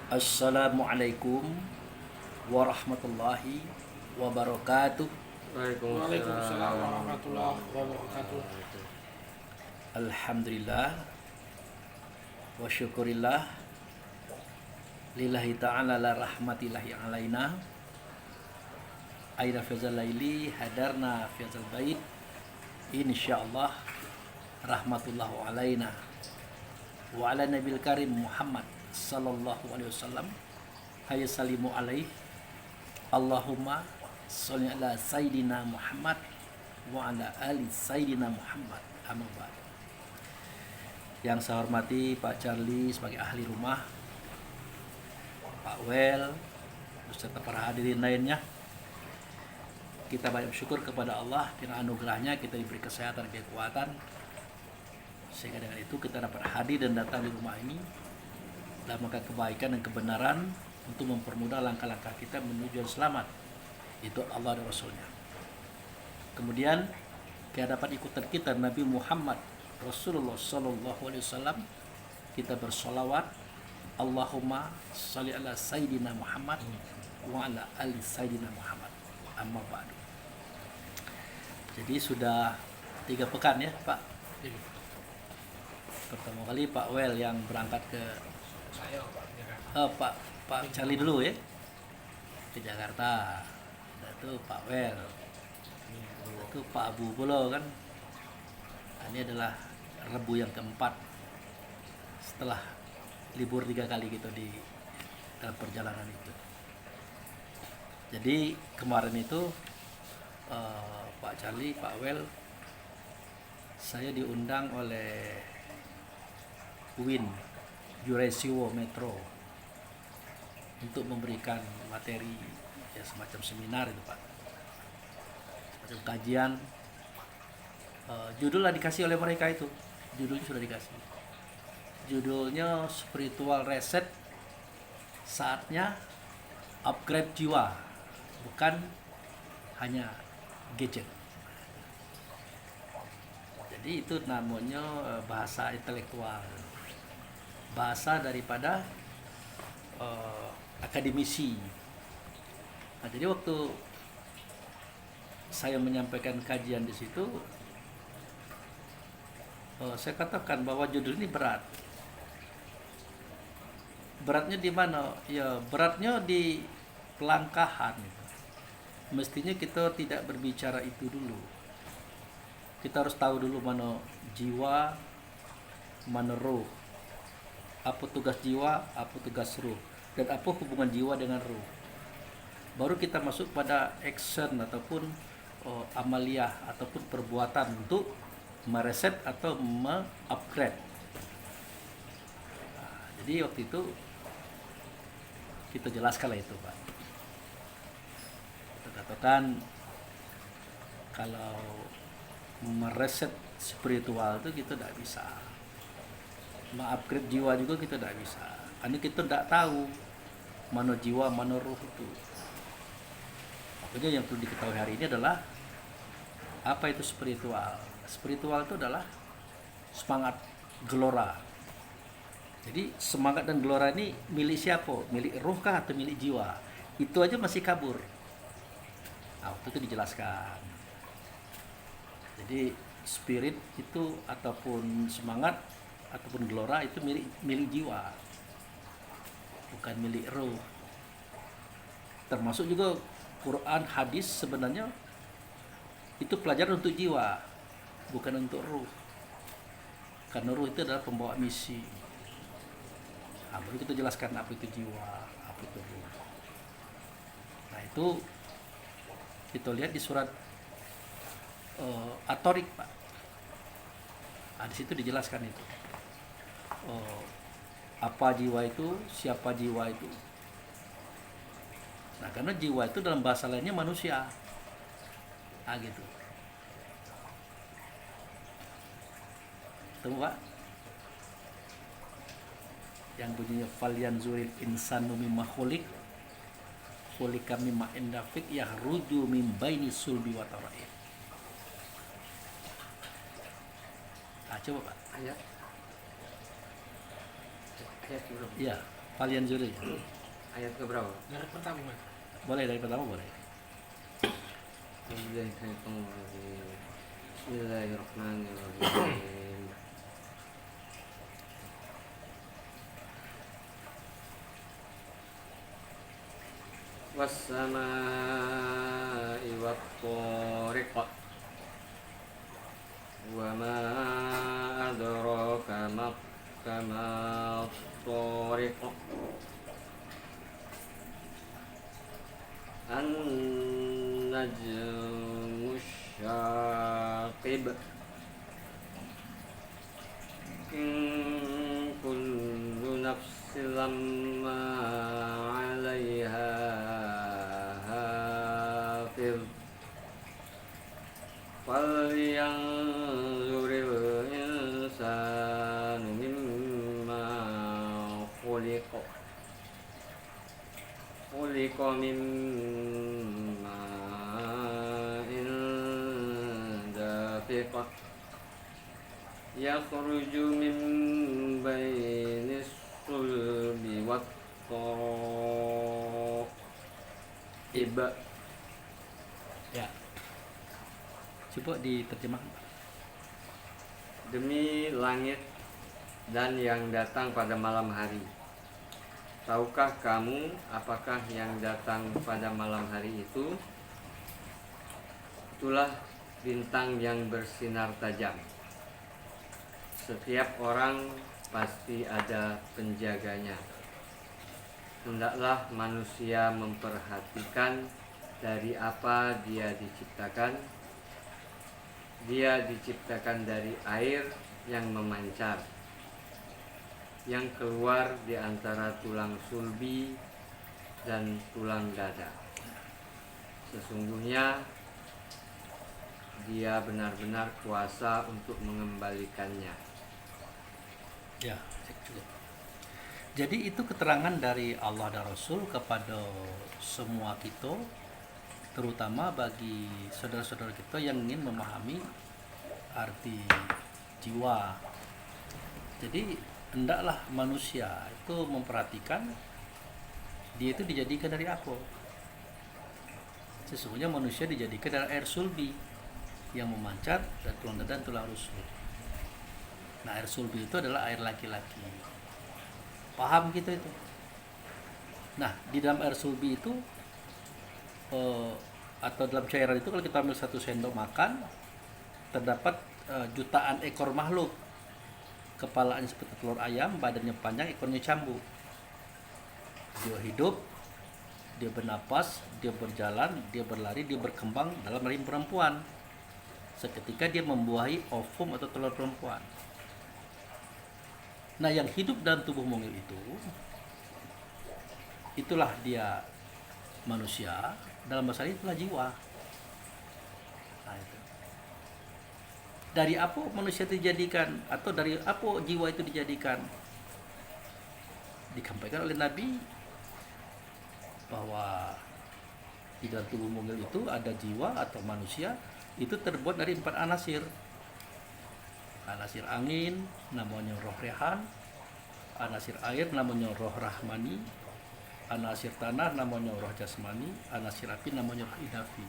Assalamualaikum warahmatullahi wabarakatuh. Waalaikumsalam warahmatullahi wabarakatuh. Alhamdulillah wa syukurillah lillahi ta'ala la rahmatillahi alaina aina fazal laili hadarna fazal bait insyaallah rahmatullahu alaina wa ala nabil karim Muhammad sallallahu alaihi wasallam hayya salimu alaih Allahumma sholli ala sayyidina Muhammad wa ala ali sayyidina Muhammad amma ba'd. Yang saya hormati Pak Charlie sebagai ahli rumah, Pak Wel beserta para hadirin lainnya, kita banyak bersyukur kepada Allah dengan anugerahnya kita diberi kesehatan dan kekuatan, sehingga dengan itu kita dapat hadir dan datang di rumah ini dalam rangka kebaikan dan kebenaran untuk mempermudah langkah-langkah kita menuju yang selamat, itu Allah dan Rasulnya. Kemudian kehadapan ikutan kita Nabi Muhammad Rasulullah Sallallahu Alaihi Wasallam, kita bersolawat Allahumma sholli ala Sayyidina Muhammad wa ala ali Sayyidina Muhammad amma ba'du. Jadi sudah 3 pekan ya Pak. Pertama kali Pak Wel yang berangkat ke Saya Pak Pak Charlie dulu ya ke Jakarta. Itu Pak Wel, itu Pak Abu Pulau kan. Ini adalah Rebu yang keempat setelah libur 3 kali gitu di dalam perjalanan itu. Jadi kemarin itu Pak Charlie, Pak Wel, saya diundang oleh UIN Juresiwo Metro untuk memberikan materi ya semacam seminar itu Pak, semacam kajian. Judul lah dikasih oleh mereka itu, judulnya sudah dikasih. Judulnya Spiritual Reset, saatnya upgrade jiwa, bukan hanya gadget. Jadi itu namanya bahasa intelektual, bahasa daripada akademisi. Nah, jadi waktu saya menyampaikan kajian di situ, saya katakan bahwa judul ini berat. Beratnya di mana? Ya beratnya di pelangkahan. Mestinya kita tidak berbicara itu dulu. Kita harus tahu dulu mana jiwa, mana roh. Apa tugas jiwa, apa tugas roh, dan apa hubungan jiwa dengan roh. Baru kita masuk pada action ataupun amaliyah ataupun perbuatan untuk mereset atau me-upgrade. Nah, jadi waktu itu kita jelaskan lah itu Pak. Kita katakan kalau mereset spiritual itu kita tidak bisa, mengupgrade jiwa juga kita tidak bisa, karena kita tidak tahu mana jiwa mana roh itu. Makanya yang perlu diketahui hari ini adalah apa itu spiritual. Spiritual itu adalah semangat gelora. Jadi semangat dan gelora ini milik siapa? Milik roh kah atau milik jiwa? Itu aja masih kabur. Nah, waktu itu dijelaskan. Jadi spirit itu ataupun semangat ataupun gelora itu milik jiwa, bukan milik roh. Termasuk juga Quran, hadis sebenarnya itu pelajaran untuk jiwa, bukan untuk ruh. Karena ruh itu adalah pembawa misi. Nah, baru kita jelaskan apa itu jiwa, apa itu ruh. Nah, itu kita lihat di surat At-Tariq Pak. Nah, di situ dijelaskan itu. Apa jiwa itu, siapa jiwa itu. Nah, karena jiwa itu dalam bahasa lainnya manusia. Nah, gitu. Tahu Pak? Yang bunyinya falyanzuril insanu mimma khuliq kami ma'indafik yahruju min baini sulbi wa tara'ib. Coba Pak. ayat ayat dulu. Ya. Falyanzuru. Ayat keberapa? Dari pertama. Boleh dari pertama boleh. Bismillahirrahmanirrahim. Was-samaa'i wat-thariq. Wa ma adraka mat-thariq. An-najmu syaqib. In kullu nafsin lamma 'alaiha hafiz. Falyanzuril insanu mimma khuliqa. Khuliqa min ma'in dafiq. Yakhruju min bainis sulbi wat-tara'ib. Ya. Coba diterjemahkan. Demi langit dan yang datang pada malam hari. Tahukah kamu apakah yang datang pada malam hari itu? Itulah bintang yang bersinar tajam. Setiap orang pasti ada penjaganya. Hendaklah manusia memperhatikan dari apa dia diciptakan. Dia diciptakan dari air yang memancar, yang keluar di antara tulang sulbi dan tulang dada. Sesungguhnya dia benar-benar kuasa untuk mengembalikannya. Ya, cukup. Jadi itu keterangan dari Allah dan Rasul kepada semua kita, terutama bagi saudara-saudara kita yang ingin memahami arti jiwa. Jadi hendaklah manusia itu memperhatikan dia itu dijadikan dari apa. Sesungguhnya manusia dijadikan dari air sulbi yang memancar dan tulang dada dan tulang rusuk. Nah, air sulbi itu adalah air laki-laki. Paham kita itu? Nah, di dalam air sulbi itu atau dalam cairan itu kalau kita ambil 1 sendok makan, terdapat jutaan ekor makhluk. Kepalanya seperti telur ayam, badannya panjang, ekornya cambuk. Dia hidup, dia bernapas, dia berjalan, dia berlari, dia berkembang dalam rahim perempuan. Seketika dia membuahi ovum atau telur perempuan. Nah, yang hidup dalam tubuh mungil itu, itulah dia manusia. Dalam bahasa ini itulah jiwa. Nah, itu. Dari apa manusia itu dijadikan, atau dari apa jiwa itu dijadikan? Dikampaikan oleh Nabi bahwa di dalam tubuh mungil itu ada jiwa atau manusia itu terbuat dari 4 anasir. Anasir angin namanya roh rehan, anasir air namanya roh rahmani, anasir tanah namanya roh jasmani, anasir api namanya roh idafi.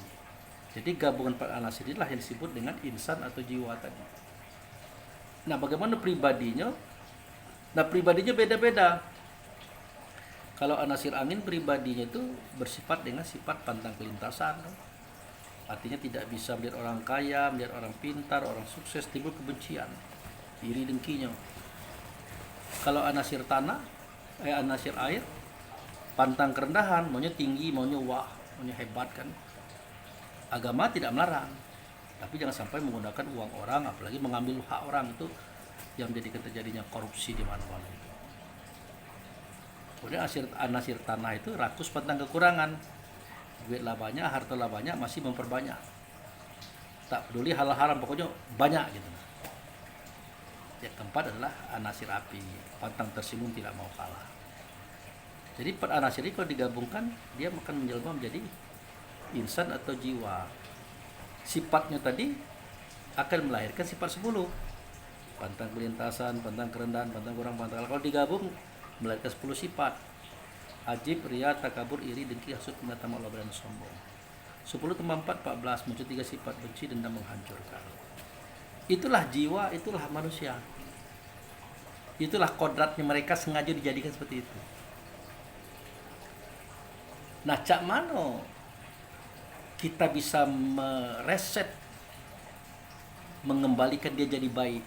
Jadi gabungan 4 anasir inilah yang disebut dengan insan atau jiwa tadi. Nah, bagaimana pribadinya? Nah, pribadinya beda-beda. Kalau anasir angin pribadinya itu bersifat dengan sifat pantang kelintasan. Artinya tidak bisa melihat orang kaya, melihat orang pintar, orang sukses, timbul kebencian, iri dengkinya. Kalau anasir tanah, anasir air, pantang kerendahan, maunya tinggi, maunya wah, maunya hebat kan. Agama tidak melarang, tapi jangan sampai menggunakan uang orang, apalagi mengambil hak orang, itu yang menjadikan terjadinya korupsi di mana-mana. Kemudian anasir tanah itu rakus, pantang kekurangan. Duitlah banyak, hartalah banyak, masih memperbanyak. Tak peduli hal haram, pokoknya banyak gitu. Yang keempat adalah anasir api, pantang tersinggung, tidak mau kalah. Jadi 4 anasir ini kalau digabungkan, dia akan menjelma menjadi insan atau jiwa. Sifatnya tadi akan melahirkan sifat 10. Pantang kelintasan, pantang kerendahan, pantang kurang, pantang kalah. Kalau digabung melahirkan 10 sifat. Ajib, ria, takabur, iri, dengki, hasud, pendatang Allah dan sombong. 10 tambah 4, 14, muncul 3 sifat benci, dendam, menghancurkan. Itulah jiwa, itulah manusia. Itulah kodratnya, mereka sengaja dijadikan seperti itu. Nah, cak mano kita bisa mereset, mengembalikan dia jadi baik,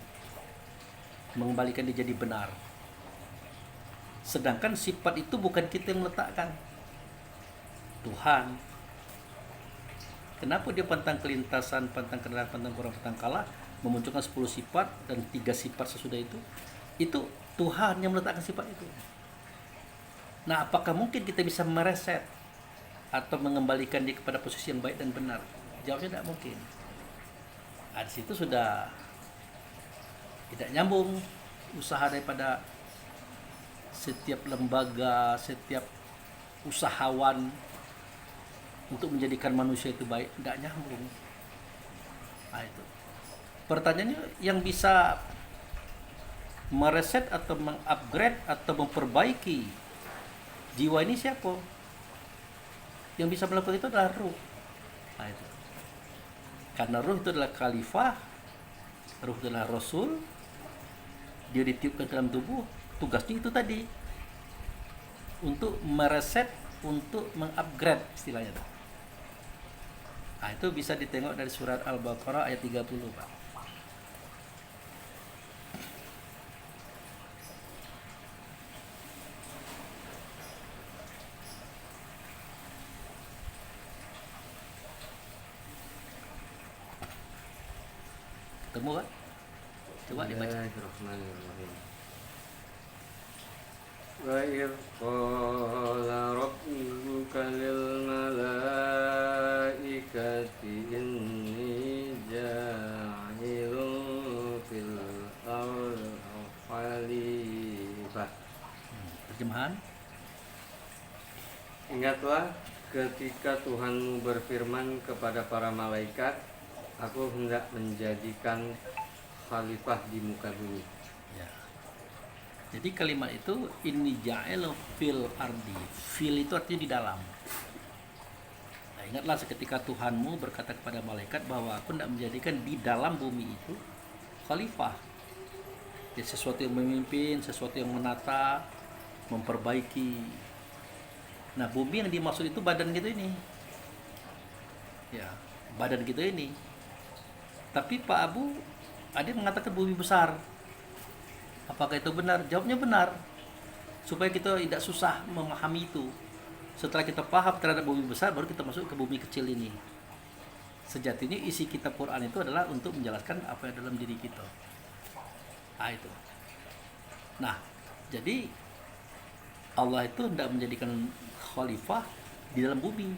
mengembalikan dia jadi benar. Sedangkan sifat itu bukan kita yang meletakkan, Tuhan. Kenapa dia pantang kelintasan, pantang kenalan, pantang kurang, pantang kalah, memunculkan 10 sifat dan 3 sifat sesudah itu? Itu Tuhan yang meletakkan sifat itu. Nah, apakah mungkin kita bisa mereset atau mengembalikan dia kepada posisi yang baik dan benar? Jawabnya tidak mungkin. Nah, di situ sudah tidak nyambung usaha daripada setiap lembaga, setiap usahawan untuk menjadikan manusia itu baik, tidak nyambung. Nah, itu pertanyaannya, yang bisa mereset atau mengupgrade atau memperbaiki jiwa ini siapa? Yang bisa melakukan itu adalah ruh. Nah, itu. Karena ruh itu adalah khalifah, ruh itu adalah rasul, dia ditiupkan dalam tubuh, tugasnya itu tadi, untuk mereset, untuk mengupgrade istilahnya. Nah, itu bisa ditengok dari surat Al-Baqarah ayat 30, Pak. Ketemu kan? Coba dibaca. Bismillahirrahmanirrahim. Wa idh qala rabbuka lil malaikati inni ja'ilun fil ardi khalifah. Terjemahan. Ingatlah ketika Tuhanmu berfirman kepada para malaikat, aku hendak menjadikan khalifah di muka bumi. Ya. Jadi kalimat itu inni ja'il fil ardi. Fil itu artinya di dalam. Nah, ingatlah seketika Tuhanmu berkata kepada malaikat bahwa aku hendak menjadikan di dalam bumi itu khalifah. Ya, sesuatu yang memimpin, sesuatu yang menata, memperbaiki. Nah, bumi yang dimaksud itu badan kita ini. Ya, badan kita ini. Tapi Pak Abu ada yang mengatakan bumi besar. Apakah itu benar? Jawabnya benar. Supaya kita tidak susah memahami itu. Setelah kita paham terhadap bumi besar, baru kita masuk ke bumi kecil ini. Sejatinya isi kitab Quran itu adalah untuk menjelaskan apa yang dalam diri kita. Nah, itu. Nah, jadi Allah itu hendak menjadikan khalifah di dalam bumi.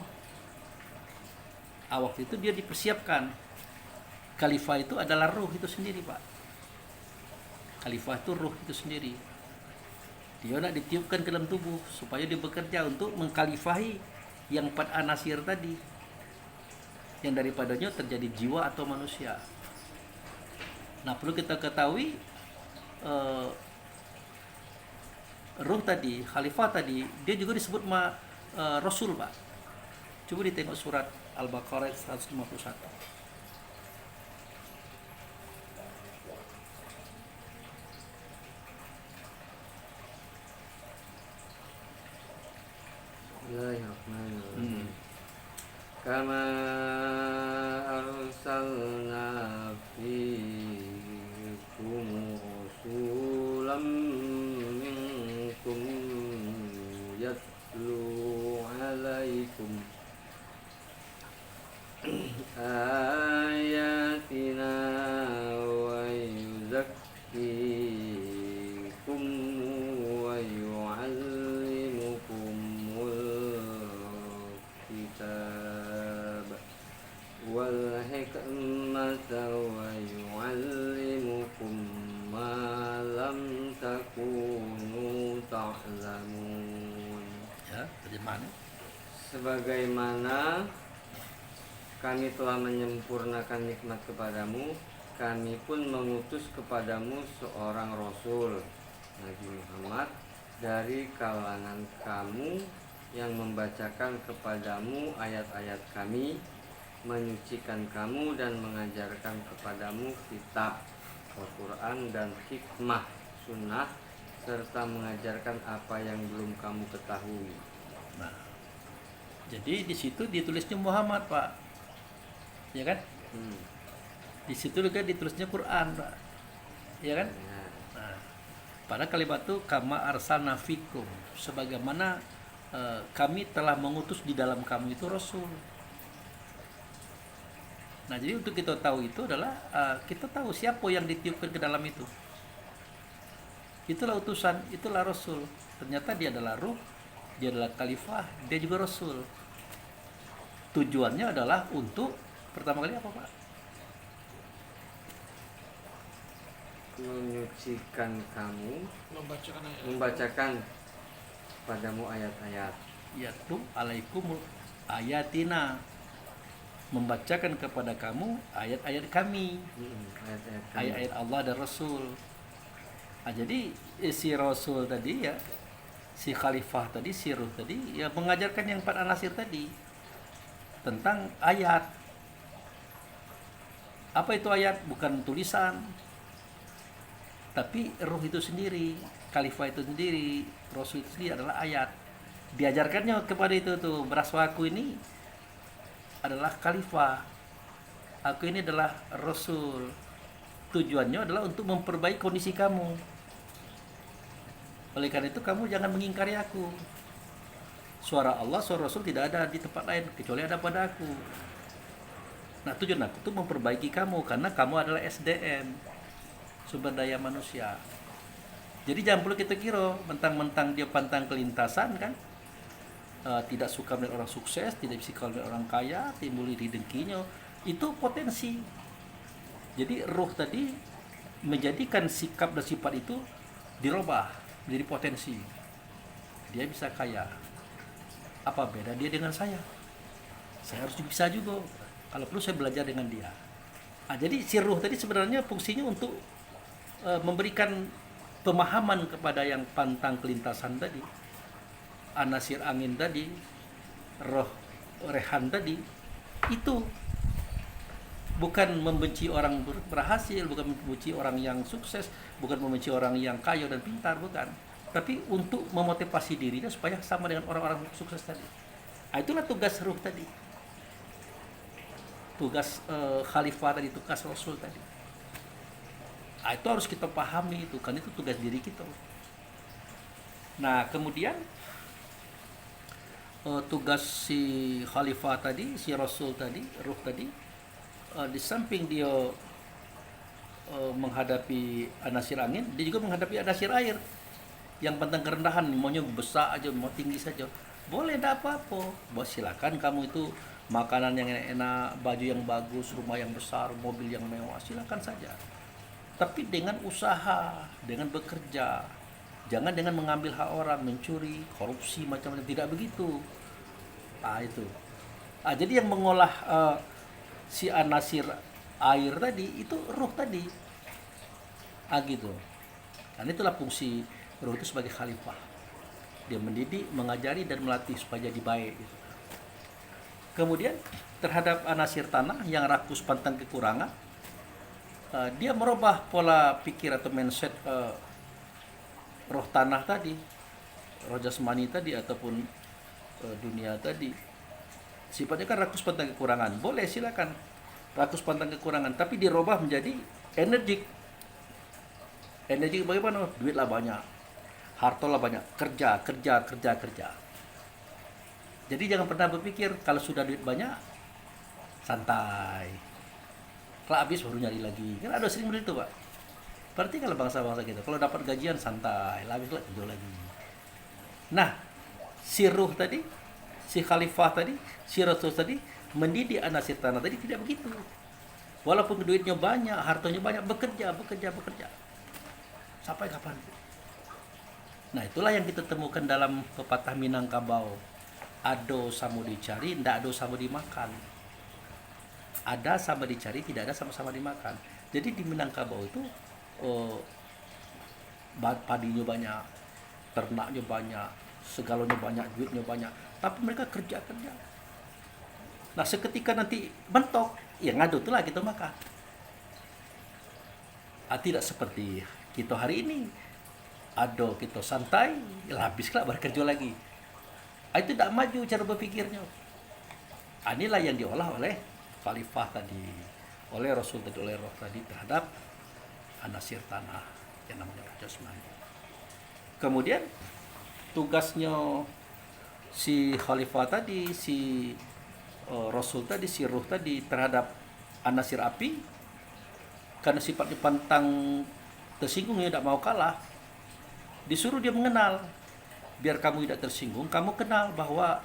Waktu itu dia dipersiapkan. Khalifah itu adalah ruh itu sendiri, Pak. Khalifah itu ruh itu sendiri. Dia nak ditiupkan ke dalam tubuh supaya dia bekerja untuk mengkhalifahi yang 4 anasir tadi, yang daripadanya terjadi jiwa atau manusia. Nah, perlu kita ketahui ruh tadi, khalifah tadi, dia juga disebut rasul, Pak. Coba ditengok surat Al-Baqarah 151. Bismillahirrahmanirrahim. Kama arsalna fiikum rasulam minkum yatlu alaikum ayatina wa yuzakkikum wa yu'allimukumul kitab wal hikmata wa yu'allimukum ma lam takunu ta'lamun. Ya, terjemahannya. Sebagaimana kami telah menyempurnakan nikmat kepadamu, kami pun mengutus kepadamu seorang Rasul, Nabi Muhammad, dari kalangan kamu yang membacakan kepadamu ayat-ayat kami, menyucikan kamu dan mengajarkan kepadamu kitab Al-Quran dan hikmah sunnah, serta mengajarkan apa yang belum kamu ketahui. Nah, jadi di situ ditulisnya Muhammad, Pak. Ya kan? Di situ juga ditulisnya Quran, Pak. Ya kan? Ya. Nah, pada kalimat itu kama arsalna fikum, sebagaimana kami telah mengutus di dalam kamu itu rasul. Nah, jadi untuk kita tahu itu adalah kita tahu siapa yang ditiupkan ke dalam itu. Itulah utusan, itulah rasul. Ternyata dia adalah ruh, dia adalah khalifah, dia juga rasul. Tujuannya adalah untuk pertama kali apa, Pak? Menyucikan kamu, Membacakan ayat. membacakan padamu ayat-ayat. Yaitu alaikum ayatina, membacakan kepada kamu ayat-ayat kami, Ayat-ayat kami. ayat-ayat Allah dan Rasul. Nah, jadi si Rasul tadi ya, si Khalifah tadi, si Ruh tadi ya mengajarkan yang 4 anasir tadi tentang ayat. Apa itu ayat? Bukan tulisan, tapi Ruh itu sendiri, Khalifah itu sendiri, Rasul itu sendiri adalah ayat. Diajarkannya kepada itu tuh, beraswa aku ini adalah Khalifah, aku ini adalah Rasul. Tujuannya adalah untuk memperbaiki kondisi kamu. Oleh karena itu kamu jangan mengingkari aku. Suara Allah, suara Rasul tidak ada di tempat lain kecuali ada pada aku. Nah, tujuan aku itu memperbaiki kamu karena kamu adalah SDM, sumber daya manusia. Jadi jangan perlu kita kira mentang-mentang dia pantang kelintasan kan, tidak suka melihat orang sukses, tidak bisa melihat orang kaya, timbul iri dengkinya, itu potensi. Jadi ruh tadi menjadikan sikap dan sifat itu dirubah menjadi potensi. Dia bisa kaya. Apa beda dia dengan saya? Saya harus bisa juga. Kalau perlu saya belajar dengan dia. Nah, jadi si ruh tadi sebenarnya fungsinya untuk memberikan pemahaman kepada yang pantang kelintasan tadi, anasir angin tadi, roh rehan tadi, itu bukan membenci orang berhasil, bukan membenci orang yang sukses, bukan membenci orang yang kaya dan pintar, bukan. Tapi untuk memotivasi dirinya supaya sama dengan orang-orang sukses tadi. Nah, itulah tugas ruh tadi. Tugas khalifah tadi, tugas rasul tadi. Nah, itu harus kita pahami itu, kan itu tugas diri kita. Nah, kemudian tugas si khalifah tadi, si rasul tadi, ruh tadi, di samping dia menghadapi anasir angin, dia juga menghadapi anasir air yang pantang kerendahan, maunya besar aja, mau tinggi saja. Boleh, tidak apa-apa. Silakan kamu itu makanan yang enak, baju yang bagus, rumah yang besar, mobil yang mewah, silakan saja. Tapi dengan usaha, dengan bekerja, jangan dengan mengambil hak orang, mencuri, korupsi, macam-macam, tidak begitu. Itu. Jadi yang mengolah si anasir air tadi itu ruh tadi. Gitu. Dan itulah fungsi ruh itu sebagai khalifah. Dia mendidik, mengajari dan melatih supaya jadi baik gitu. Kemudian terhadap anasir tanah yang rakus pantang kekurangan, dia merubah pola pikir atau mindset roh tanah tadi, roh jasmani tadi ataupun dunia tadi. Sifatnya kan rakus pantang kekurangan. Boleh, silakan rakus pantang kekurangan, tapi dirubah menjadi energik. Energik bagaimana? Duitlah banyak, hartalah banyak, kerja. Jadi jangan pernah berpikir kalau sudah duit banyak santai, kalau habis baru nyari lagi. Kan ada sering begitu, Pak. Berarti kalau bangsa-bangsa kita kalau dapat gajian santai, habis kerja lagi. Nah, si ruh tadi, si khalifah tadi, si rasul tadi mendidik anasir tanah tadi tidak begitu. Walaupun duitnya banyak, hartanya banyak, bekerja. Sampai kapan? Nah, itulah yang kita temukan dalam pepatah Minangkabau. Ado sama dicari, ndak ado sama dimakan. Ada sama dicari, tidak ada sama-sama dimakan. Jadi di Minangkabau itu padinya banyak, ternaknya banyak, segalanya banyak, duitnya banyak, tapi mereka kerja. Nah seketika nanti mentok, ya ngadu itulah kita makan. Tidak seperti kita hari ini, ada kita santai, habislah bekerja lagi. Itu tidak maju cara berpikirnya. Inilah yang diolah oleh khalifah tadi, oleh Rasul tadi, oleh Roh tadi terhadap anasir tanah yang namanya roh jasmani. Kemudian tugasnya si khalifah tadi, si Rasul tadi, si ruh tadi terhadap anasir api, karena sifatnya pantang tersinggung, dia tidak mau kalah, disuruh dia mengenal. Biar kamu tidak tersinggung, kamu kenal bahwa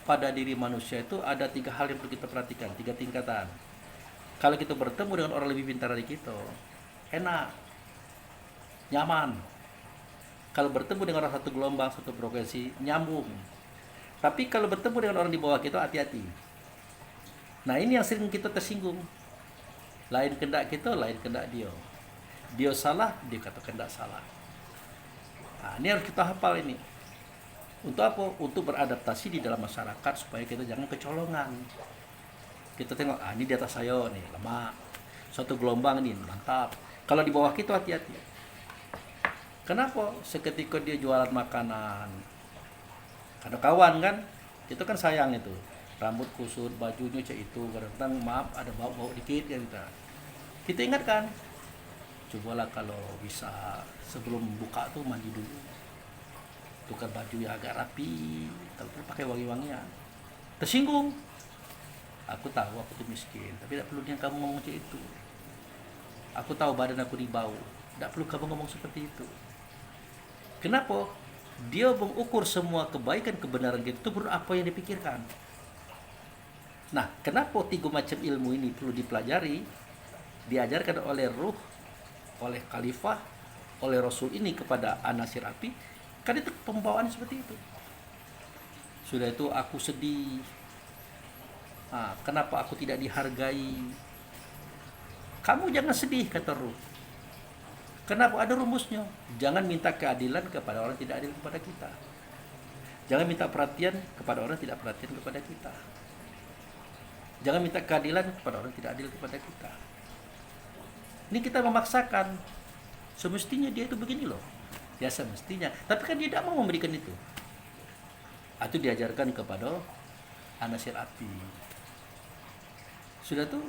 pada diri manusia itu ada 3 hal yang perlu kita perhatikan, 3 tingkatan. Kalau kita bertemu dengan orang lebih pintar dari kita, enak, nyaman. Kalau bertemu dengan orang satu gelombang, satu frekuensi, nyambung. Tapi kalau bertemu dengan orang di bawah kita, hati-hati. Nah ini yang sering kita tersinggung. Lain kehendak kita, lain kehendak dia. Dia salah, dia kata kehendak salah. Nah ini harus kita hafal ini. Untuk apa? Untuk beradaptasi di dalam masyarakat supaya kita jangan kecolongan. Kita tengok, ini di atas saya nih, lemah. Satu gelombang nih, mantap. Kalau di bawah kita hati-hati. Kenapa? Seketika dia jualan makanan, ada kawan kan, itu kan sayang itu. Rambut kusut, bajunya cek itu, kadang-kadang maaf ada bau-bau dikit ya kita ingatkan. Cobalah kalau bisa sebelum buka tuh mandi dulu. Tukar baju yang agak rapi, kalau perlu pakai wangi-wangian. Tersinggung. Aku tahu aku tuh miskin, tapi tidak perlu yang kamu ngomong cek itu. Aku tahu badan aku dibau, tidak perlu kamu ngomong seperti itu. Kenapa? Dia mengukur semua kebaikan, kebenaran itu menurut apa yang dipikirkan. Nah, kenapa 3 macam ilmu ini perlu dipelajari, diajarkan oleh ruh, oleh khalifah, oleh Rasul ini kepada anasir api? Kan itu pembawaan seperti itu. Sudah itu aku sedih. Kenapa aku tidak dihargai? Kamu jangan sedih, kata ruh. Kenapa? Ada rumusnya. Jangan minta keadilan kepada orang tidak adil kepada kita. Jangan minta perhatian kepada orang tidak perhatian kepada kita. Jangan minta keadilan kepada orang tidak adil kepada kita. Ini kita memaksakan. Semestinya dia itu begini loh. Ya semestinya. Tapi kan dia tidak mau memberikan itu. Itu diajarkan kepada anasir api. Sudah tuh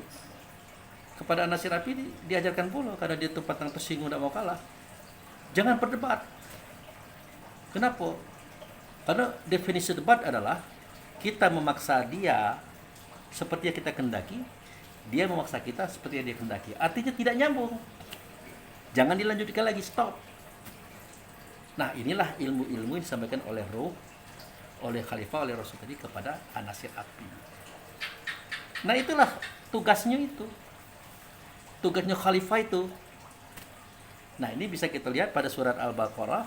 kepada anasir api diajarkan pula, karena dia tuh pantang tersinggung, tidak mau kalah. Jangan berdebat. Kenapa? Karena definisi debat adalah kita memaksa dia seperti yang kita kehendaki, dia memaksa kita seperti yang dia kehendaki. Artinya tidak nyambung. Jangan dilanjutkan lagi, stop. Nah inilah ilmu-ilmu yang disampaikan oleh ruh, oleh khalifah, oleh Rasul tadi kepada anasir api. Nah itulah tugasnya itu. Tugasnya khalifah itu. Nah ini bisa kita lihat pada surat Al-Baqarah,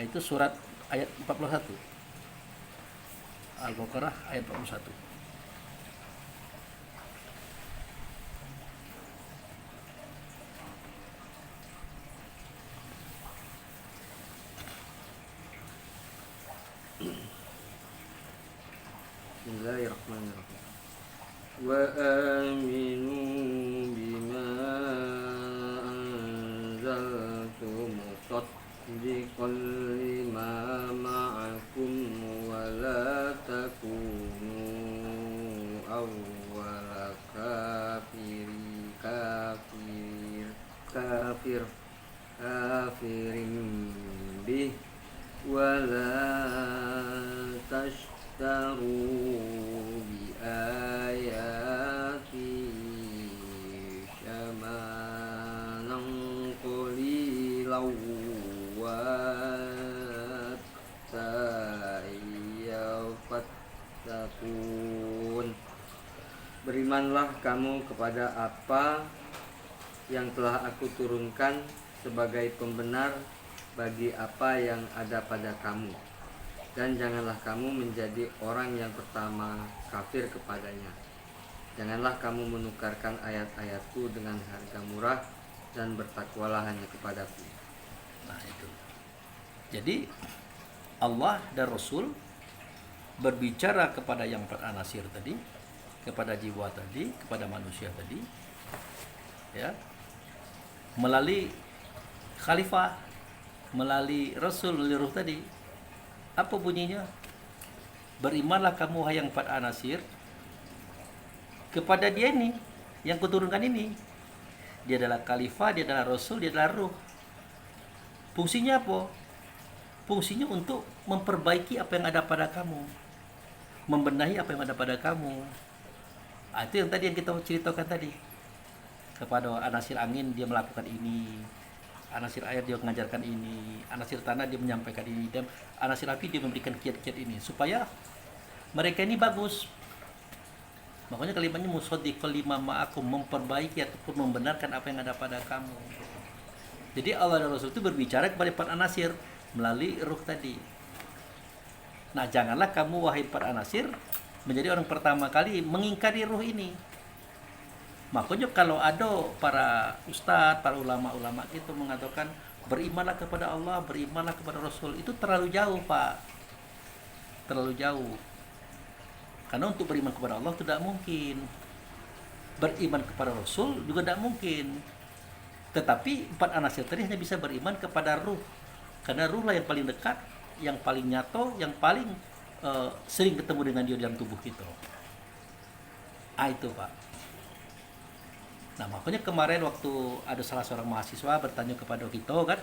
itu surat ayat 41. Al-Baqarah ayat 41. Bismillahirrahmanirrahim. Wa aminu bima anzaltu musaddiqan lima ma'akum wa la takunu awwala kafirin bih wa la tashtaru bi ayati syamanan qalilaw wa tayyafat. Berimanlah kamu kepada apa yang telah aku turunkan sebagai pembenar bagi apa yang ada pada kamu, dan janganlah kamu menjadi orang yang pertama kafir kepadanya. Janganlah kamu menukarkan ayat-ayatku dengan harga murah, dan bertakwalah hanya kepadaku. Nah itu. Jadi Allah dan Rasul berbicara kepada yang empat anasir tadi, kepada jiwa tadi, kepada manusia tadi, ya, melalui khalifah, melalui Rasul, melalui Ruh tadi. Apa bunyinya? Berimanlah kamu hai yang empat anasir kepada dia ini, yang kuturunkan ini. Dia adalah khalifah, dia adalah Rasul, dia adalah Ruh. Fungsinya apa? Fungsinya untuk memperbaiki apa yang ada pada kamu, membenahi apa yang ada pada kamu. Itu yang tadi yang kita ceritakan tadi. Kepada anasir angin dia melakukan ini, anasir air dia mengajarkan ini, anasir tanah dia menyampaikan ini, dan anasir api dia memberikan kiat-kiat ini supaya mereka ini bagus. Makanya kalimatnya musaddiqal lima ma'akum, memperbaiki ataupun membenarkan apa yang ada pada kamu. Jadi Allah dan Rasul itu berbicara kepada empat anasir melalui ruh tadi. Nah, janganlah kamu wahai empat anasir menjadi orang pertama kali mengingkari ruh ini. Makanya kalau ada para ustadz, para ulama-ulama itu mengatakan berimanlah kepada Allah, berimanlah kepada Rasul, itu terlalu jauh, Pak. Terlalu jauh. Karena untuk beriman kepada Allah tidak mungkin. Beriman kepada Rasul juga tidak mungkin. Tetapi empat anasir tadi hanya bisa beriman kepada ruh. Karena ruh lah yang paling dekat, yang paling nyata, yang paling sering ketemu dengan dia dalam tubuh kita. Itu, Pak. Nah, makanya kemarin waktu ada salah seorang mahasiswa bertanya kepada kita kan,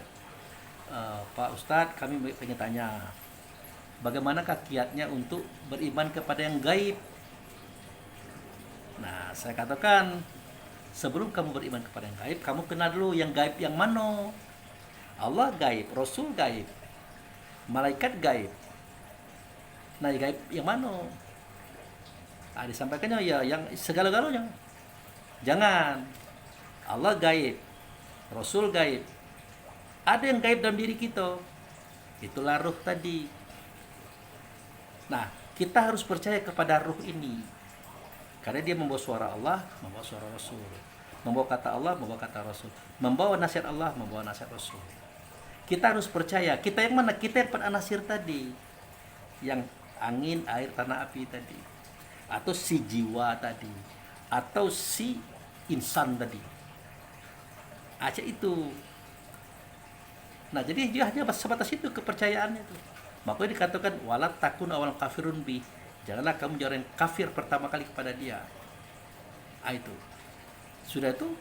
Pak Ustadz, kami pengen tanya, bagaimanakah kiatnya untuk beriman kepada yang gaib? Nah, saya katakan, sebelum kamu beriman kepada yang gaib, kamu kenal dulu yang gaib yang mana. Allah gaib, Rasul gaib, malaikat gaib. Nah, gaib yang mana? Nah, disampaikannya ya yang segala-galanya. Jangan. Allah gaib, Rasul gaib. Ada yang gaib dalam diri kita. Itulah ruh tadi. Nah, kita harus percaya kepada ruh ini. Karena dia membawa suara Allah, membawa suara Rasul. Membawa kata Allah, membawa kata Rasul. Membawa nasihat Allah, membawa nasihat Rasul. Kita harus percaya. Kita yang mana? Kita yang empat anasir tadi. Yang angin, air, tanah, api tadi. Atau si jiwa tadi. Atau si insan tadi. Aja itu. Nah, jadi dia hanya sebatas itu kepercayaannya itu. Makanya dikatakan wala takun awal kafirun bi. Janganlah kamu jadi orang kafir pertama kali kepada dia. Itu. Sudah itu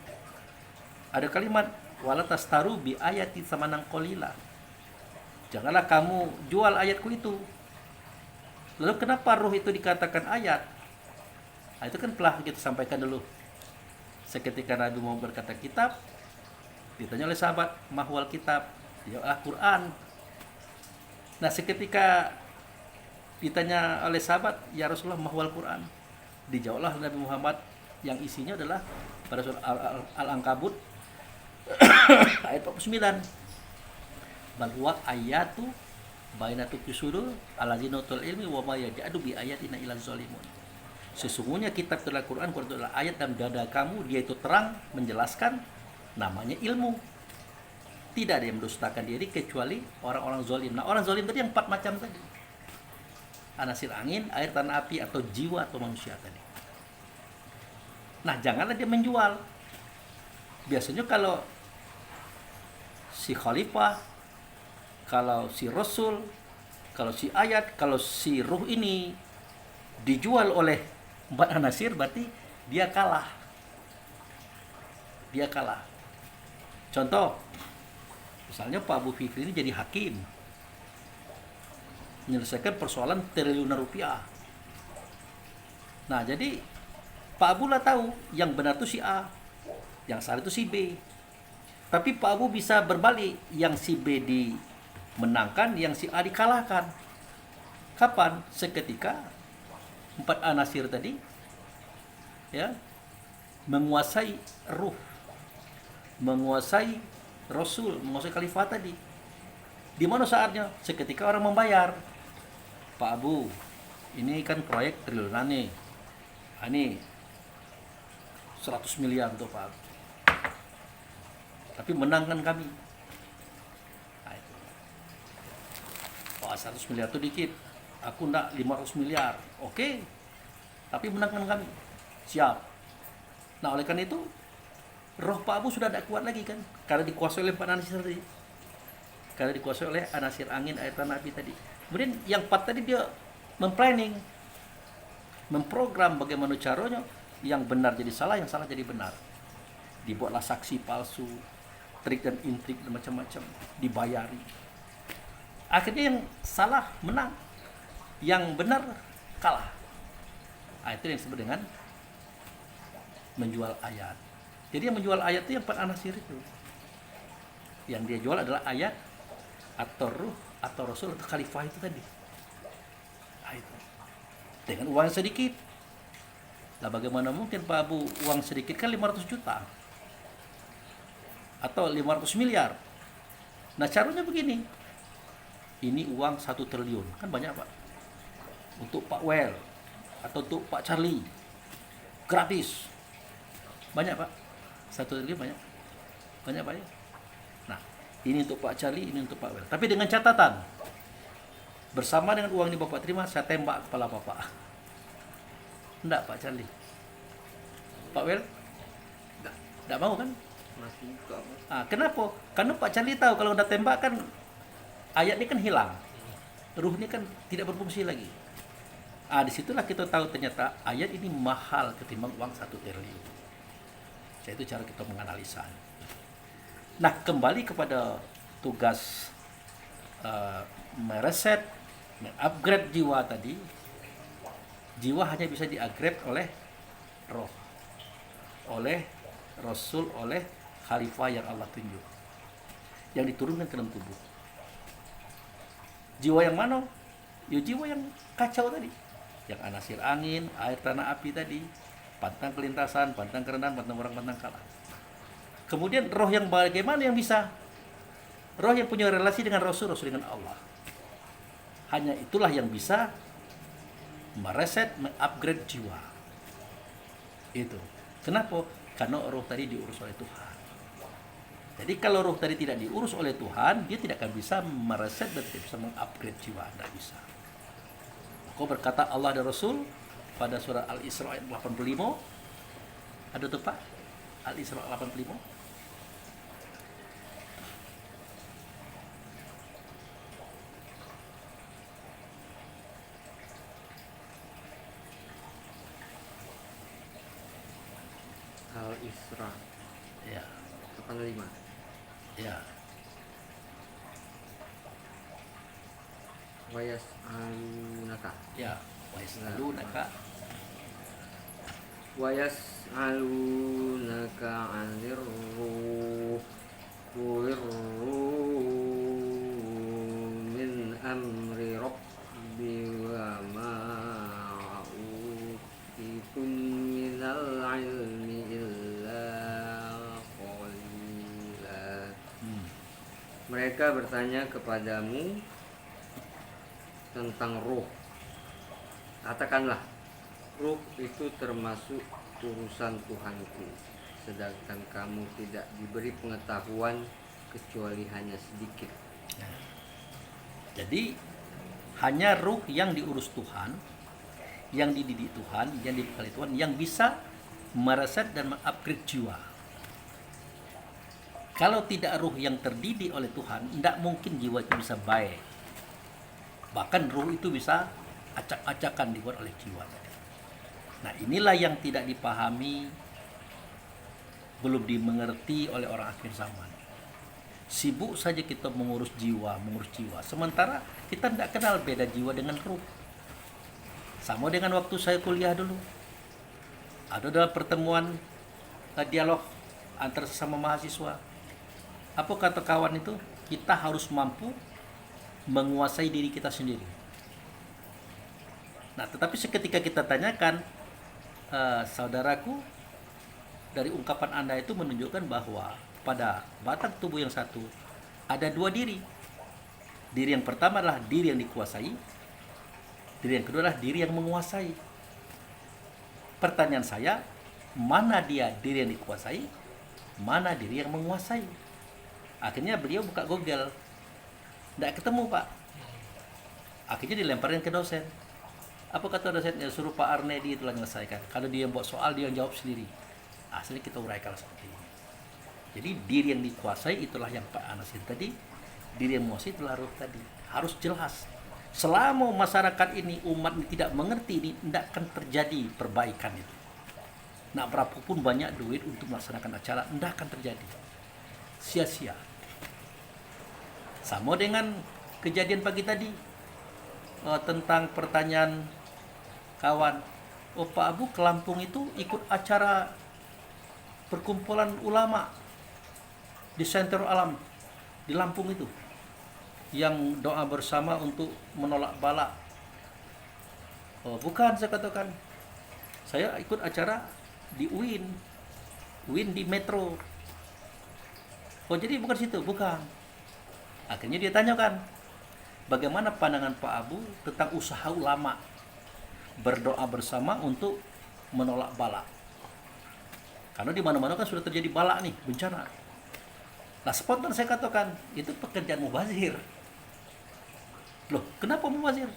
ada kalimat wala tastaru bi ayati samanan qalila. Janganlah kamu jual ayatku itu. Lalu kenapa ruh itu dikatakan ayat? Itu kan telah kita sampaikan dulu. Seketika Nabi mau berkata kitab, ditanya oleh sahabat, mahwal kitab? Ya, Quran. Nah, seketika ditanya oleh sahabat, ya Rasulullah, mahwal Quran? Dijawablah Nabi Muhammad yang isinya adalah pada surah Al-Ankabut ayat 49. Bal huwa ayatu bainatu qusuru allazinatul ilmi wa ma yaj'adu bi ayatina ilal zalimun. Sesungguhnya kitab adalah Quran adalah ayat dalam dada kamu, dia itu terang menjelaskan, namanya ilmu. Tidak ada yang mendustakan diri kecuali orang-orang zalim. Nah, orang zalim tadi yang 4 macam tadi. Anasir angin, air, tanah, api, atau jiwa atau manusia tadi. Nah, janganlah dia menjual. Biasanya kalau si khalifah, kalau si rasul, kalau si ayat, kalau si ruh ini dijual oleh 4 anasir, berarti dia kalah. Dia kalah. Contoh, misalnya Pak Abu Fikri ini jadi hakim, menyelesaikan persoalan triliunan rupiah. Nah, jadi Pak Abu lah tahu yang benar itu si A, yang salah itu si B. Tapi Pak Abu bisa berbalik, yang si B dimenangkan, yang si A dikalahkan. Kapan? Seketika 4 anasir tadi ya menguasai ruh, menguasai Rasul, menguasai khalifah tadi. Di mana saatnya? Seketika orang membayar. Pak Abu, ini kan proyek triliunan nih. Ini 100 miliar untuk Pak Abu. Tapi menangkan kami. Wah, 100 miliar itu dikit. Aku enggak 500 miliar. Oke. Tapi menangkan kami. Siap. Nah, oleh karena itu roh Pak Abu sudah tidak kuat lagi kan, karena dikuasai oleh 4 anasir tadi, karena dikuasai oleh anasir angin, air, tanah, api tadi. Kemudian yang 4 tadi dia memplanning, memprogram bagaimana caranya yang benar jadi salah, yang salah jadi benar. Dibuatlah saksi palsu, trik dan intrik dan macam-macam, dibayari. Akhirnya yang salah menang, yang benar kalah. Nah, itu yang disebut dengan menjual ayat. Jadi yang menjual ayat itu yang 4 anasir itu. Yang dia jual adalah ayat atau ruh atau rasul atau khalifah itu tadi. Nah, itu. Dengan uang sedikit. Lah bagaimana mungkin Pak Abu uang sedikit kan 500 juta. Atau 500 miliar. Nah, caranya begini. Ini uang 1 triliun. Kan banyak, Pak. Untuk Pak Wel atau untuk Pak Charlie. Gratis. Banyak, Pak. 1 triliun banyak. Banyak, Pak ya. Nah, ini untuk Pak Charlie, ini untuk Pak Wel. Tapi dengan catatan. Bersama dengan uang ini Bapak terima, saya tembak kepala Bapak. Enggak, Pak Charlie. Pak Wel? Enggak mau kan? Masih buka. Kenapa? Karena Pak Charlie tahu kalau udah tembak kan ayat ini kan hilang. Ruh ini kan tidak berfungsi lagi. Disitulah kita tahu ternyata ayat ini mahal ketimbang uang 1 triliun. Itu cara kita menganalisa. Nah, kembali kepada tugas mereset, mengupgrade jiwa tadi. Jiwa hanya bisa di-upgrade oleh roh, oleh Rasul, oleh Khalifah yang Allah tunjuk, yang diturunkan ke dalam tubuh. Jiwa yang mana? Ya jiwa yang kacau tadi, yang anasir angin, air, tanah, api tadi, pantang kelintasan, pantang kerendahan, pantang orang, pantang kalah. Kemudian roh yang bagaimana yang bisa? Roh yang punya relasi dengan Rasul, Rasul dengan Allah. Hanya itulah yang bisa mereset, mengupgrade jiwa. Itu. Kenapa? Karena roh tadi diurus oleh Tuhan. Jadi kalau roh tadi tidak diurus oleh Tuhan, dia tidak akan bisa mereset dan tidak bisa mengupgrade jiwa. Tidak bisa. Kau berkata Allah dan Rasul pada surah Al-Isra ayat 85. Ada tuh Pak? Al-Isra 85. Al-Isra Ya, 85. ya. Wayas'alunaka. Ya, wa yasalunaka Wayas'alunaka 'anir ruh. Qulir ruh min amri rabbi wa ma utitum minal ilmi illa qalila. Mereka bertanya kepadamu tentang ruh. Katakanlah, ruh itu termasuk urusan Tuhanku, sedangkan kamu tidak diberi pengetahuan kecuali hanya sedikit. Jadi hanya ruh yang diurus Tuhan, yang dididik Tuhan, yang dibekali Tuhan, yang bisa mereset dan mengupgrade jiwa. Kalau tidak ruh yang terdidik oleh Tuhan, tidak mungkin jiwa itu bisa baik. Bahkan ruh itu bisa acak-acakan dibuat oleh jiwa. Nah, inilah yang tidak dipahami, belum dimengerti oleh orang akhir zaman. Sibuk saja kita mengurus jiwa. Sementara kita tidak kenal beda jiwa dengan ruh. Sama dengan waktu saya kuliah dulu. Ada dalam pertemuan dialog antara sesama mahasiswa. Apa kata kawan itu? Kita harus mampu menguasai diri kita sendiri. Nah, tetapi seketika kita tanyakan, saudaraku, dari ungkapan Anda itu menunjukkan bahwa pada batang tubuh yang satu ada 2 diri. Diri yang pertama adalah diri yang dikuasai, diri yang kedua adalah diri yang menguasai. Pertanyaan saya, mana dia diri yang dikuasai, mana diri yang menguasai? Akhirnya beliau buka Google, tidak ketemu Pak. Akhirnya dilemparin ke dosen. Apa kata dosen? Ya, suruh Pak Arnedi itulah menyelesaikan. Kalau dia yang buat soal, dia yang jawab sendiri. Asli kita uraikan seperti ini. Jadi diri yang dikuasai itulah yang Pak Anasin tadi, diri yang menguasai itulah ruh tadi. Harus jelas. Selama masyarakat ini, umat ini tidak mengerti ini, tidak akan terjadi perbaikan itu. Nak berapapun banyak duit untuk melaksanakan acara, tidak akan terjadi. Sia-sia. Sama dengan kejadian pagi tadi, tentang pertanyaan kawan, oh Pak Abu ke Lampung itu ikut acara perkumpulan ulama di Center Alam di Lampung itu, yang doa bersama untuk menolak bala. Oh bukan, saya katakan, saya ikut acara di UIN di Metro. Oh jadi bukan situ, bukan. Akhirnya dia tanyakan, bagaimana pandangan Pak Abu tentang usaha ulama berdoa bersama untuk menolak bala? Karena di mana-mana kan sudah terjadi bala nih, bencana. Nah, spontan saya katakan, itu pekerjaan mubazir. Loh, kenapa mubazir?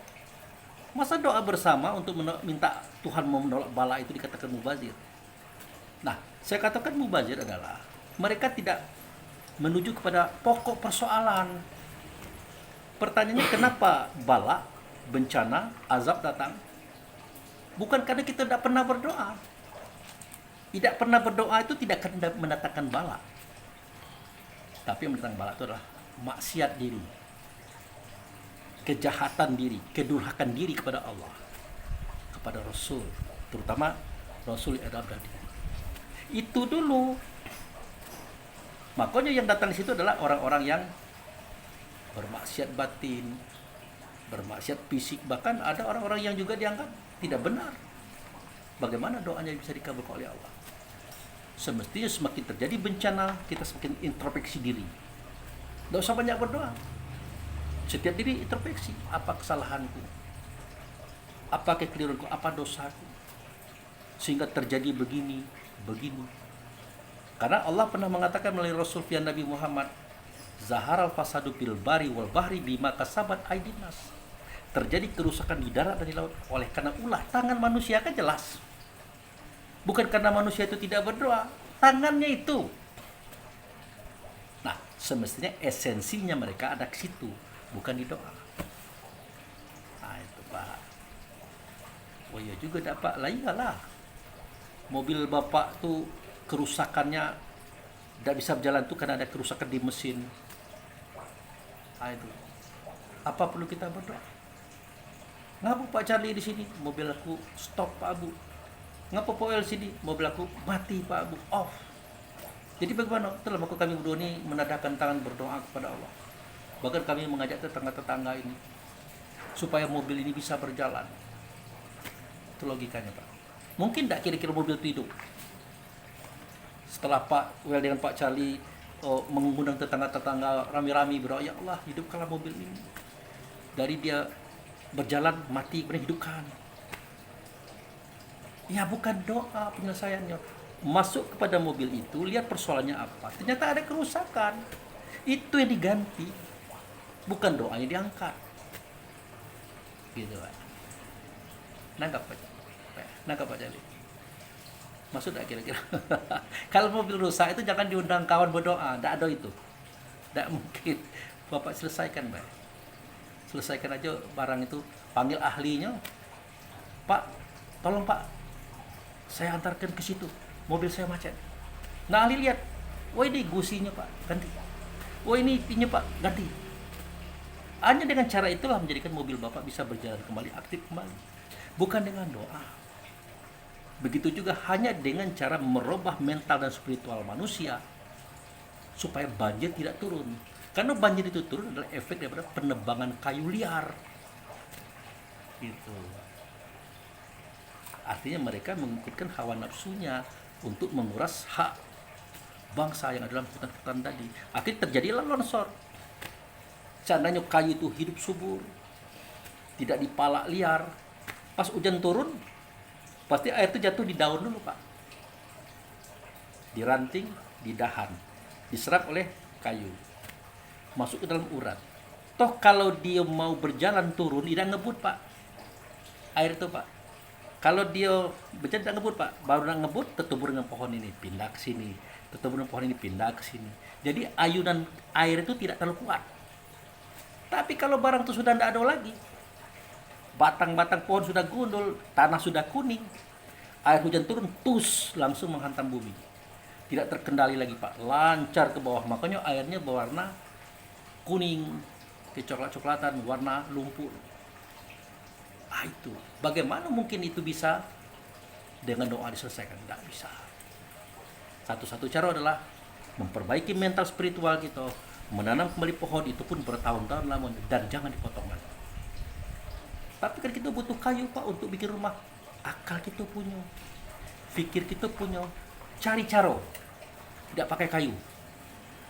Masa doa bersama untuk minta Tuhan mau menolak bala itu dikatakan mubazir? Nah, saya katakan mubazir adalah mereka tidak menuju kepada pokok persoalan. Pertanyaannya, kenapa bala, bencana, azab datang? Bukan karena kita tidak pernah berdoa. Tidak pernah berdoa itu tidak akan mendatangkan bala. Tapi yang mendatangkan bala itu adalah maksiat diri, kejahatan diri, kedurhakan diri kepada Allah, kepada Rasul, terutama Rasul yang ada di itu dulu. Makanya yang datang di situ adalah orang-orang yang bermaksiat batin, bermaksiat fisik, bahkan ada orang-orang yang juga dianggap tidak benar. Bagaimana doanya bisa dikabulkan oleh Allah? Semestinya semakin terjadi bencana, kita semakin introspeksi diri. Tidak usah banyak berdoa. Setiap diri introspeksi, apa kesalahanku? Apa kekeliruanku? Apa dosaku? Sehingga terjadi begini. Karena Allah pernah mengatakan melalui Rasul fian Nabi Muhammad, Zaharal fasadu fil bari wal bahri bima kasabat aydin nas. Terjadi kerusakan di darat dan di laut oleh karena ulah tangan manusia, kan jelas. Bukan karena manusia itu tidak berdoa, tangannya itu. Nah, semestinya esensinya mereka ada ke situ, bukan di doa. Nah, itu Pak. Oh iya juga dapat lah, iyalah. Mobil Bapak tuh kerusakannya tidak bisa berjalan tuh karena ada kerusakan di mesin. Nah, itu. Apa perlu kita berdoa? Ngapa Pak Charlie di sini? Mobil aku stop Pak Abu. Ngapa Pak El sini? Mobil aku mati Pak Abu, off. Jadi bagaimana? Itulah maka kami berdua ini menadahkan tangan berdoa kepada Allah. Bahkan kami mengajak tetangga-tetangga ini supaya mobil ini bisa berjalan. Itu logikanya Pak. Mungkin tidak kira-kira mobil itu hidup. Setelah Pak Wel dengan Pak Charlie mengundang tetangga-tetangga rame-rame berdoa, ya Allah hidupkanlah mobil ini. Dari dia berjalan mati kemudian hidupkan. Ya bukan doa penyelesaiannya. Masuk kepada mobil itu, lihat persoalannya apa. Ternyata ada kerusakan. Itu yang diganti. Bukan doanya diangkat. Gitu Pak. Nangkap Pak Jali. Maksud tak kira-kira? Kalau mobil rusak itu jangan diundang kawan berdoa. Tidak ada itu. Tidak mungkin. Bapak selesaikan Pak. Selesaikan aja barang itu. Panggil ahlinya. Pak, tolong Pak, saya antarkan ke situ, mobil saya macet. Nah ahli lihat, wah ini gusinya Pak, ganti. Wah ini pinya Pak, ganti. Hanya dengan cara itulah menjadikan mobil Bapak bisa berjalan kembali, aktif kembali. Bukan dengan doa. Begitu juga hanya dengan cara merubah mental dan spiritual manusia supaya banjir tidak turun. Karena banjir itu turun adalah efek daripada penebangan kayu liar. Gitu. Artinya mereka mengikutkan hawa nafsunya untuk menguras hak bangsa yang ada dalam hutan-hutan tadi. Akhirnya terjadilah longsor. Seandainya kayu itu hidup subur, tidak dipalak liar, pas hujan turun, pasti air itu jatuh di daun dulu Pak. Di ranting, di dahan, diserap oleh kayu, masuk ke dalam urat. Toh kalau dia mau berjalan turun tidak ngebut Pak, air itu Pak. Kalau dia berjalan tidak ngebut Pak, baru nak ngebut tertubur dengan pohon ini pindah ke sini, tertubur dengan pohon ini pindah ke sini. Jadi ayunan air itu tidak terlalu kuat. Tapi kalau barang itu sudah tidak ada lagi, batang-batang pohon sudah gundul, tanah sudah kuning, air hujan turun, tus langsung menghantam bumi. Tidak terkendali lagi Pak, lancar ke bawah. Makanya airnya berwarna kuning, kecoklat-coklatan, warna lumpur. Ah itu, bagaimana mungkin itu bisa dengan doa diselesaikan? Tidak bisa. Satu-satu cara adalah memperbaiki mental spiritual kita, menanam kembali pohon itu pun bertahun-tahun lamanya dan jangan dipotong lagi. Tapi kan kita butuh kayu Pak untuk bikin rumah. Akal kita punya, pikir kita punya, cari cara. Tidak pakai kayu.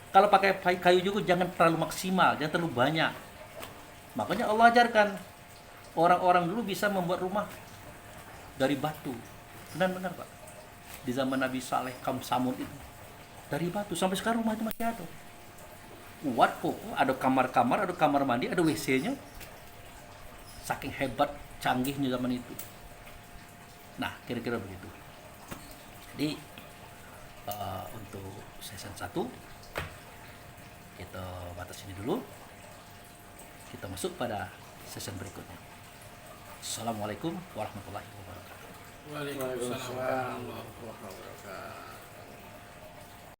Kalau pakai kayu juga jangan terlalu maksimal, jangan terlalu banyak. Makanya Allah ajarkan orang-orang dulu bisa membuat rumah dari batu. Benar-benar Pak. Di zaman Nabi Saleh, kaum Samud itu dari batu. Sampai sekarang rumah itu masih ada. Kuat kok, ada kamar-kamar, ada kamar mandi, ada WC-nya. Saking hebat, canggihnya zaman itu. Nah, kira-kira begitu. Jadi, untuk season 1, kita batas ini dulu. Kita masuk pada season berikutnya. Assalamualaikum warahmatullahi wabarakatuh. Waalaikumsalam warahmatullahi wabarakatuh.